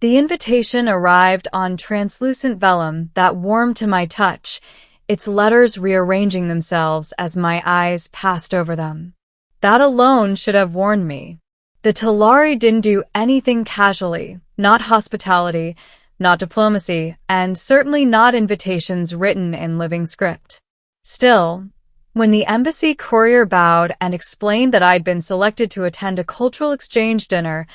The invitation arrived on translucent vellum that warmed to my touch, its letters rearranging themselves as my eyes passed over them. That alone should have warned me. The Talari didn't do anything casually, not hospitality, not diplomacy, and certainly not invitations written in living script. Still, when the embassy courier bowed and explained that I'd been selected to attend a cultural exchange dinner,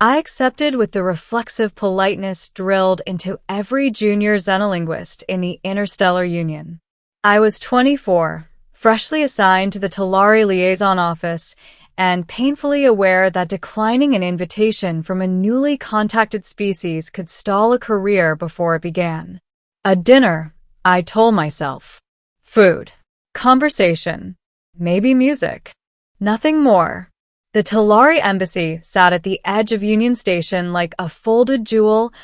I accepted with the reflexive politeness drilled into every junior xenolinguist in the Interstellar Union. I was 24, freshly assigned to the Talari liaison office, and painfully aware that declining an invitation from a newly contacted species could stall a career before it began. A dinner, I told myself. Food. Conversation. Maybe music. Nothing more. The Talari embassy sat at the edge of Union Station like a folded jewel,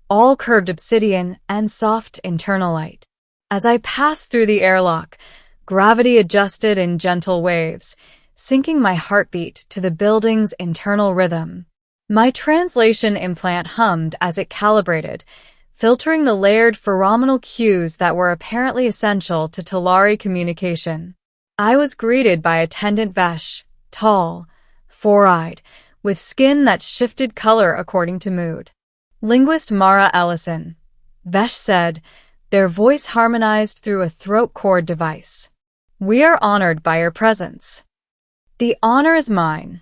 all curved obsidian and soft internal light. As I passed through the airlock, gravity adjusted in gentle waves, syncing my heartbeat to the building's internal rhythm. My translation implant hummed as it calibrated, filtering the layered pheromonal cues that were apparently essential to Talari communication. I was greeted by attendant Vesh, tall, four-eyed, with skin that shifted color according to mood. Linguist Mara Ellison, Vesh said, their voice harmonized through a throat cord device. We are honored by your presence. The honor is mine,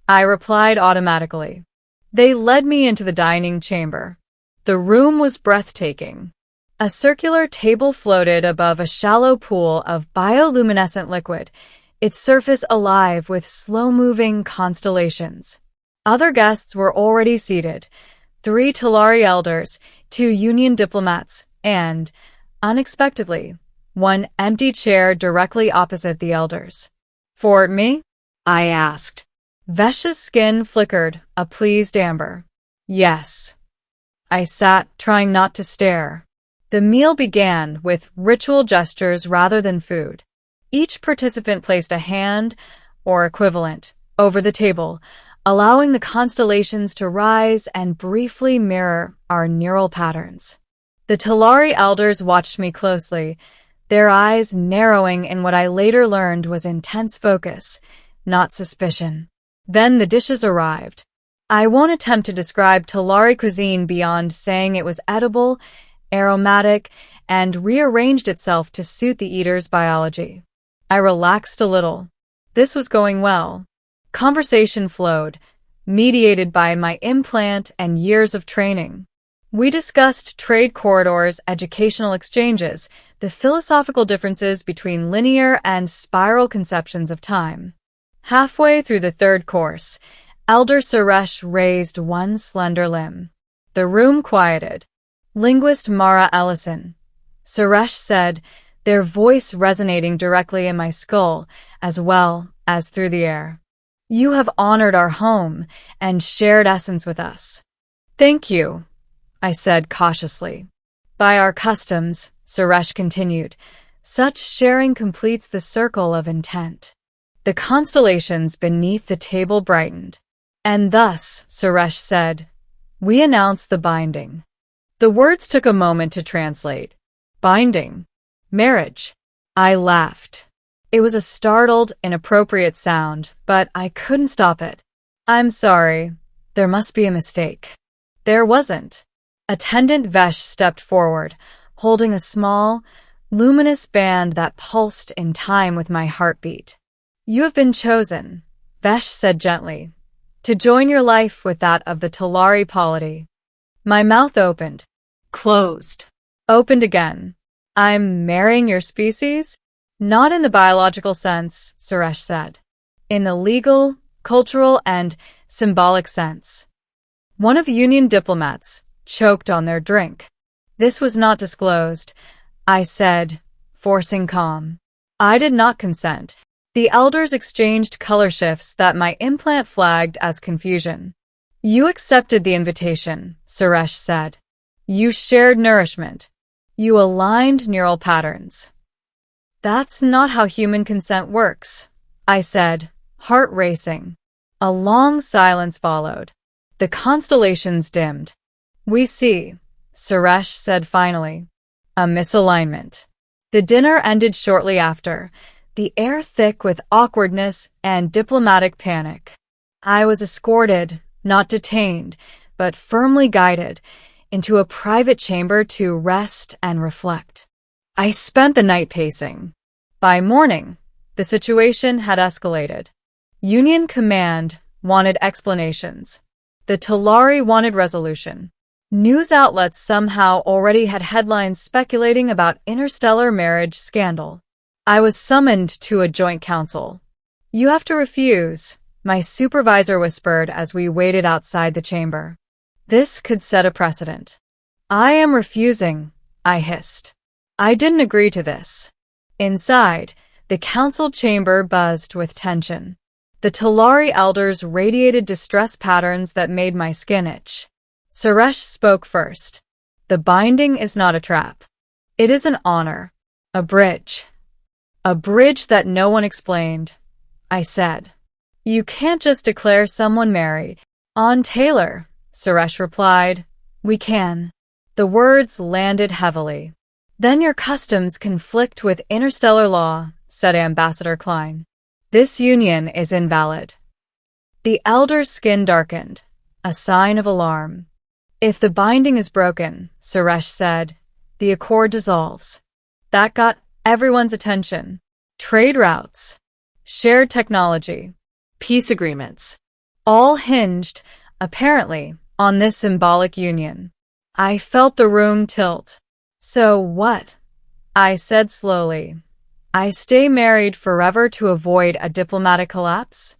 I replied automatically. They led me into the dining chamber. The room was breathtaking. A circular table floated above a shallow pool of bioluminescent liquid, its surface alive with slow-moving constellations. Other guests were already seated, 3 Talari elders, 2 Union diplomats, and, unexpectedly, 1 empty chair directly opposite the elders. For me? I asked. Vesh's skin flickered, a pleased amber. Yes. I sat, trying not to stare. The meal began with ritual gestures rather than food. Each participant placed a hand, or equivalent, over the table, allowing the constellations to rise and briefly mirror our neural patterns. The Talari elders watched me closely, their eyes narrowing in what I later learned was intense focus, not suspicion. Then the dishes arrived. I won't attempt to describe Talari cuisine beyond saying it was edible, aromatic, and rearranged itself to suit the eater's biology. I relaxed a little. This was going well. Conversation flowed, mediated by my implant and years of training. We discussed trade corridors, educational exchanges, the philosophical differences between linear and spiral conceptions of time. Halfway through the third course, Elder Suresh raised one slender limb. The room quieted. Linguist Mara Ellison, Suresh said, their voice resonating directly in my skull as well as through the air. You have honored our home and shared essence with us. Thank you, I said cautiously. By our customs, Suresh continued, such sharing completes the circle of intent. The constellations beneath the table brightened. And thus, Suresh said, we announce the binding. The words took a moment to translate. Binding. Marriage. I laughed. It was a startled, inappropriate sound, but I couldn't stop it. I'm sorry. There must be a mistake. There wasn't. Attendant Vesh stepped forward, holding a small, luminous band that pulsed in time with my heartbeat. You have been chosen, Vesh said gently, to join your life with that of the Talari polity. My mouth opened. Closed. Opened again. I'm marrying your species? Not in the biological sense, Suresh said. In the legal, cultural, and symbolic sense. One of Union diplomats choked on their drink. This was not disclosed, I said, forcing calm. I did not consent. The elders exchanged color shifts that my implant flagged as confusion. You accepted the invitation, Suresh said. You shared nourishment. You aligned neural patterns. That's not how human consent works, I said, heart racing. A long silence followed. The constellations dimmed. We see, Suresh said finally. A misalignment. The dinner ended shortly after, the air thick with awkwardness and diplomatic panic. I was escorted, not detained, but firmly guided, into a private chamber to rest and reflect. I spent the night pacing. By morning, the situation had escalated. Union Command wanted explanations. The Talari wanted resolution. News outlets somehow already had headlines speculating about interstellar marriage scandal. I was summoned to a joint council. You have to refuse, my supervisor whispered as we waited outside the chamber. This could set a precedent. I am refusing, I hissed. I didn't agree to this. Inside, the council chamber buzzed with tension. The Talari elders radiated distress patterns that made my skin itch. Suresh spoke first. The binding is not a trap. It is an honor. A bridge. A bridge that no one explained, I said. You can't just declare someone married. On Taylor, Suresh replied. We can. The words landed heavily. Then your customs conflict with interstellar law, said Ambassador Klein. This union is invalid. The elder's skin darkened, a sign of alarm. If the binding is broken, Suresh said, the accord dissolves. That got everyone's attention. Trade routes, shared technology, peace agreements, all hinged, apparently, on this symbolic union. I felt the room tilt. So what? I said slowly. I stay married forever to avoid a diplomatic collapse?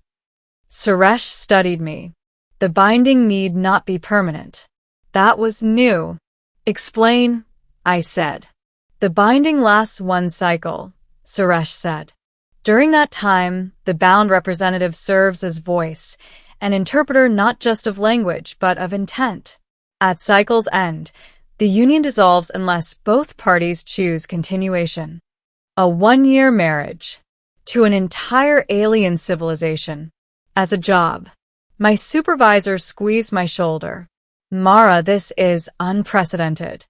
Suresh studied me. The binding need not be permanent. That was new. Explain, I said. The binding lasts one cycle, Suresh said. During that time, the bound representative serves as voice, an interpreter not just of language, but of intent. At cycle's end, the union dissolves unless both parties choose continuation. A one-year marriage. To an entire alien civilization. As a job. My supervisor squeezed my shoulder. Mara, this is unprecedented.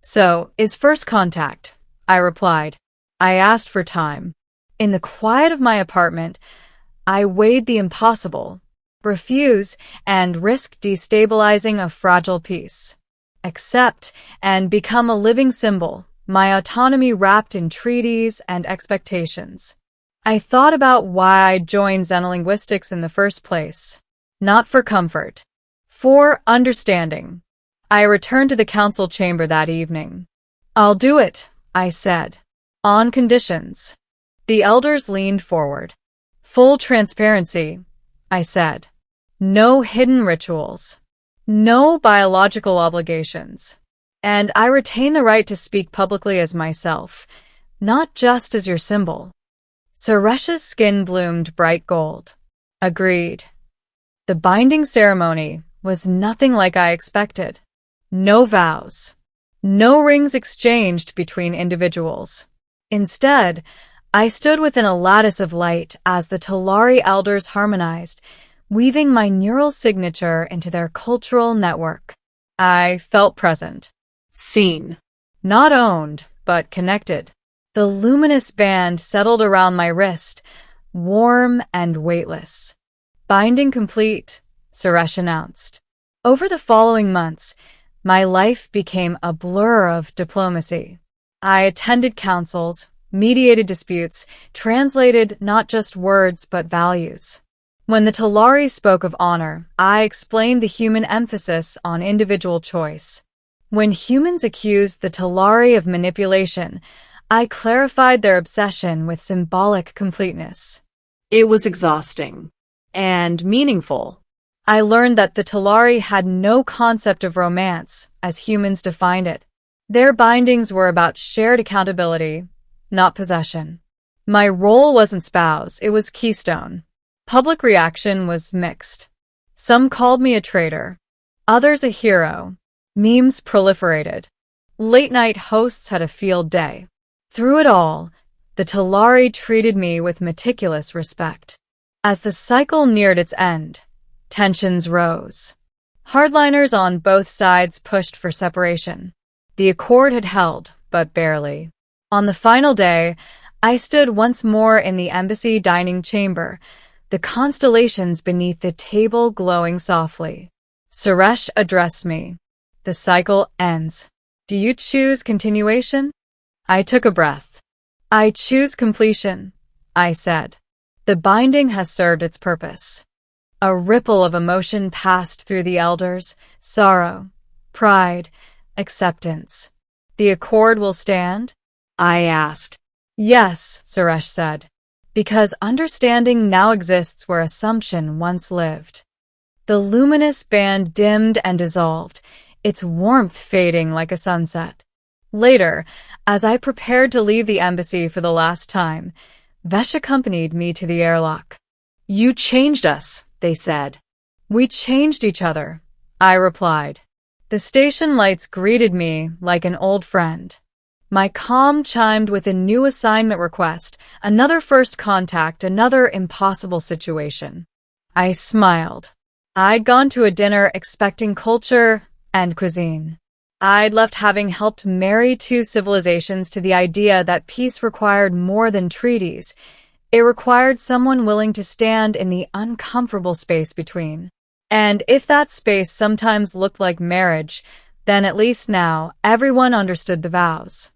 So, is first contact, I replied. I asked for time. In the quiet of my apartment, I weighed the impossible. Refuse and risk destabilizing a fragile peace. Accept and become a living symbol, my autonomy wrapped in treaties and expectations. I thought about why I joined xenolinguistics in the first place. Not for comfort. For understanding. I returned to the council chamber that evening. I'll do it, I said. On conditions. The elders leaned forward. Full transparency, I said. No hidden rituals. No biological obligations. And I retain the right to speak publicly as myself, not just as your symbol. Suresh's skin bloomed bright gold. Agreed. The binding ceremony was nothing like I expected. No vows. No rings exchanged between individuals. Instead, I stood within a lattice of light as the Talari elders harmonized, weaving my neural signature into their cultural network. I felt present. Seen. Not owned, but connected. The luminous band settled around my wrist, warm and weightless. Binding complete, Suresh announced. Over the following months, my life became a blur of diplomacy. I attended councils, mediated disputes, translated not just words but values. When the Talari spoke of honor, I explained the human emphasis on individual choice. When humans accused the Talari of manipulation, I clarified their obsession with symbolic completeness. It was exhausting and meaningful. I learned that the Talari had no concept of romance, as humans defined it. Their bindings were about shared accountability, not possession. My role wasn't spouse, it was keystone. Public reaction was mixed. Some called me a traitor, others a hero. Memes proliferated. Late-night hosts had a field day. Through it all, the Talari treated me with meticulous respect. As the cycle neared its end, tensions rose. Hardliners on both sides pushed for separation. The accord had held, but barely. On the final day, I stood once more in the embassy dining chamber, the constellations beneath the table glowing softly. Suresh addressed me. The cycle ends. Do you choose continuation? I took a breath. I choose completion, I said. The binding has served its purpose. A ripple of emotion passed through the elders, sorrow, pride, acceptance. The accord will stand? I asked. Yes, Suresh said, because understanding now exists where assumption once lived. The luminous band dimmed and dissolved, its warmth fading like a sunset. Later, as I prepared to leave the embassy for the last time, Vesh accompanied me to the airlock. You changed us, they said. We changed each other, I replied. The station lights greeted me like an old friend. My comm chimed with a new assignment request, another first contact, another impossible situation. I smiled. I'd gone to a dinner expecting culture and cuisine. I'd left having helped marry two civilizations to the idea that peace required more than treaties. It required someone willing to stand in the uncomfortable space between. And if that space sometimes looked like marriage, then at least now everyone understood the vows.